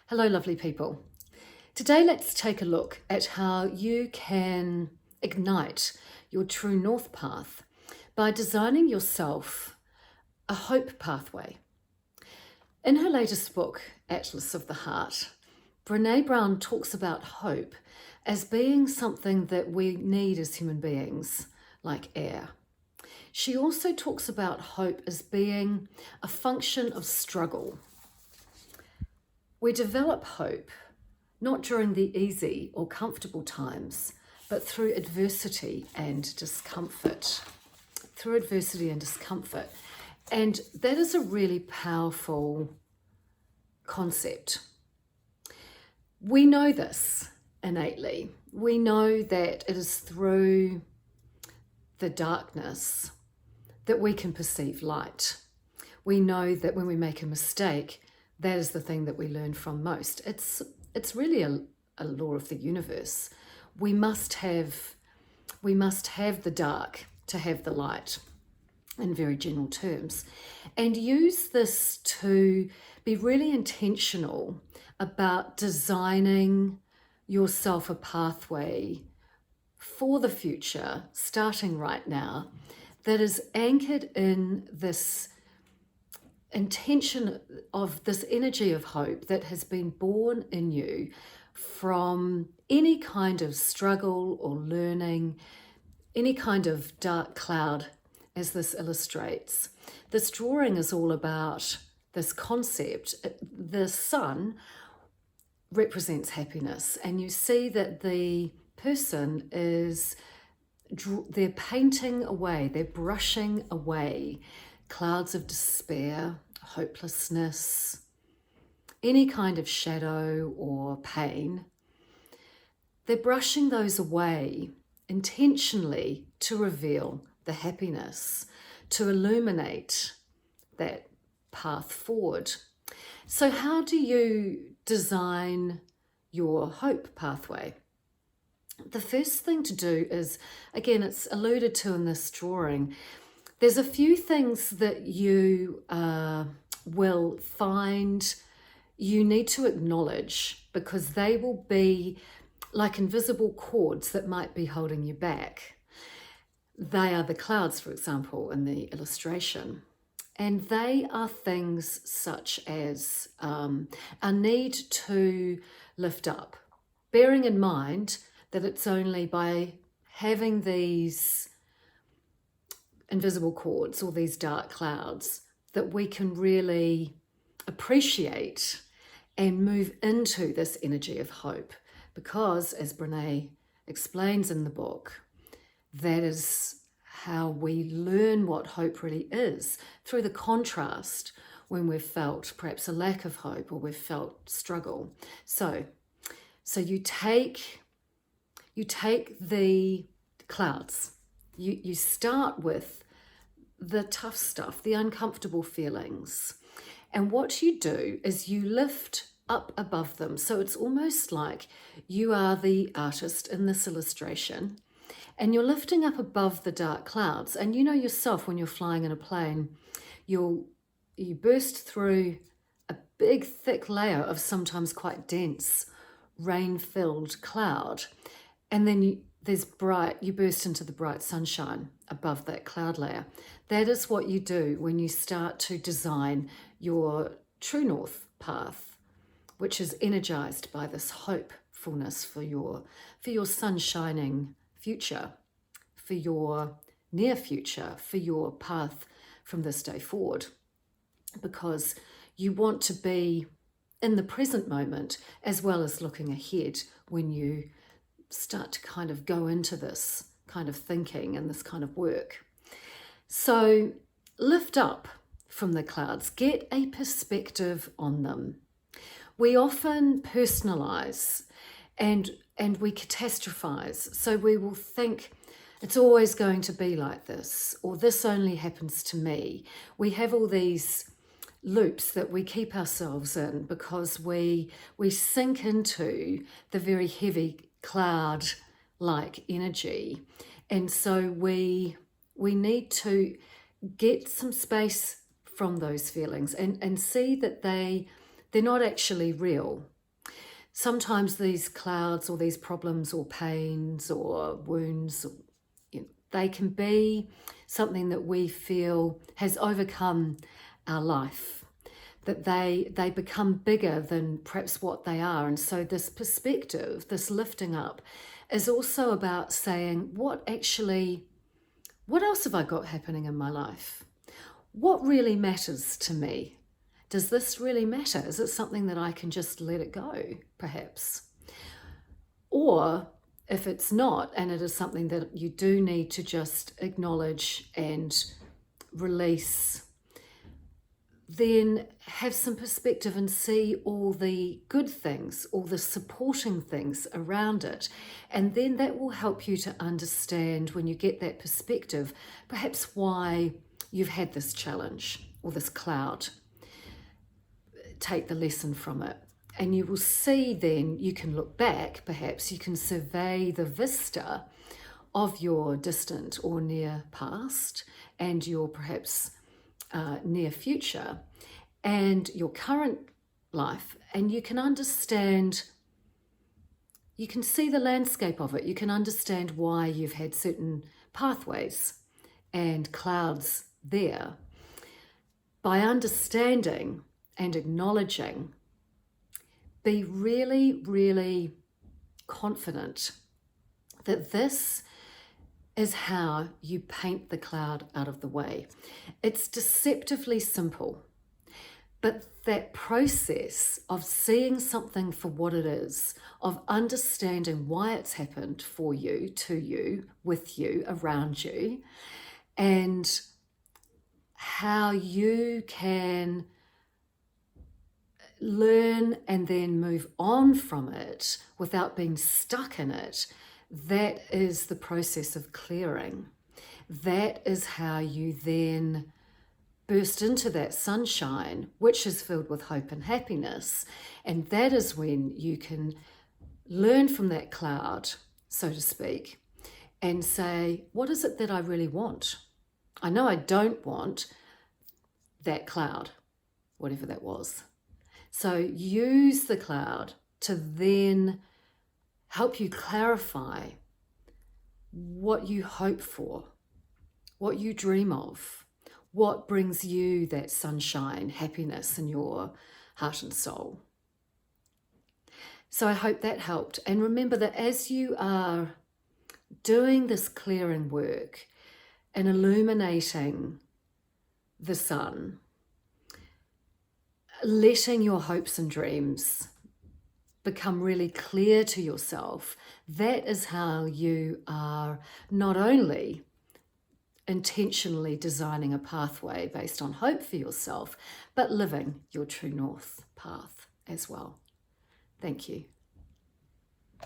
Hello, lovely people. Today, let's take a look at how you can ignite your true north path by designing yourself a hope pathway. In her latest book, Atlas of the Heart, Brené Brown talks about hope as being something that we need as human beings, like air. She also talks about hope as being a function of struggle. We develop hope not during the easy or comfortable times, but through adversity and discomfort. Through adversity and discomfort. And that is a really powerful concept. We know this innately. We know that it is through the darkness that we can perceive light. We know that when we make a mistake, that is the thing that we learn from most. It's really a law of the universe. We must have the dark to have the light, in very general terms, and use this to be really intentional about designing yourself a pathway for the future, starting right now, that is anchored in this intention of this energy of hope that has been born in you from any kind of struggle or learning, any kind of dark cloud, as this illustrates. This drawing is all about this concept. The sun represents happiness, and you see that the person they're painting away, they're brushing away clouds of despair, hopelessness, any kind of shadow or pain. They're brushing those away intentionally to reveal the happiness, to illuminate that path forward. So how do you design your hope pathway? The first thing to do is, again, it's alluded to in this drawing, there's a few things that you will find you need to acknowledge, because they will be like invisible cords that might be holding you back. They are the clouds, for example, in the illustration. And they are things such as a need to lift up, bearing in mind that it's only by having these invisible cords or these dark clouds that we can really appreciate and move into this energy of hope. Because, as Brené explains in the book, that is how we learn what hope really is, through the contrast when we've felt perhaps a lack of hope or we've felt struggle. So you take the clouds. You start with the tough stuff, the uncomfortable feelings. And what you do is you lift up above them. So it's almost like you are the artist in this illustration, and you're lifting up above the dark clouds. And you know yourself, when you're flying in a plane, you burst through a big, thick layer of sometimes quite dense, rain-filled cloud. And then you burst into the bright sunshine above that cloud layer. That is what you do when you start to design your true north path, which is energized by this hopefulness for your sun shining future, for your near future, for your path from this day forward. Because you want to be in the present moment as well as looking ahead when you start to kind of go into this kind of thinking and this kind of work. So lift up from the clouds, get a perspective on them. We often personalize and we catastrophize. So we will think it's always going to be like this, or this only happens to me. We have all these loops that we keep ourselves in because we sink into the very heavy cloud-like energy. And so we need to get some space from those feelings and see that they're not actually real. sometimes these clouds or these problems or pains or wounds, they can be something that we feel has overcome our life, that they become bigger than perhaps what they are. And so this perspective, this lifting up, is also about saying, what else have I got happening in my life? What really matters to me? Does this really matter? Is it something that I can just let it go, perhaps? Or if it's not, and it is something that you do need to just acknowledge and release, then have some perspective and see all the good things, all the supporting things around it. And then that will help you to understand, when you get that perspective, perhaps why you've had this challenge or this cloud. Take the lesson from it. And you will see then, you can look back, perhaps you can survey the vista of your distant or near past and your perhaps near future and your current life, and you can understand, you can see the landscape of it. You can understand why you've had certain pathways and clouds there. By understanding and acknowledging, be really, really confident that this is how you paint the cloud out of the way. It's deceptively simple, but that process of seeing something for what it is, of understanding why it's happened for you, to you, with you, around you, and how you can learn and then move on from it without being stuck in it, that is the process of clearing. That is how you then burst into that sunshine, which is filled with hope and happiness. And that is when you can learn from that cloud, so to speak, and say, what is it that I really want? I know I don't want that cloud, whatever that was. So use the cloud to then help you clarify what you hope for, what you dream of, what brings you that sunshine, happiness in your heart and soul. So I hope that helped. And remember that as you are doing this clearing work and illuminating the sun, letting your hopes and dreams become really clear to yourself, that is how you are not only intentionally designing a pathway based on hope for yourself, but living your true north path as well. Thank you.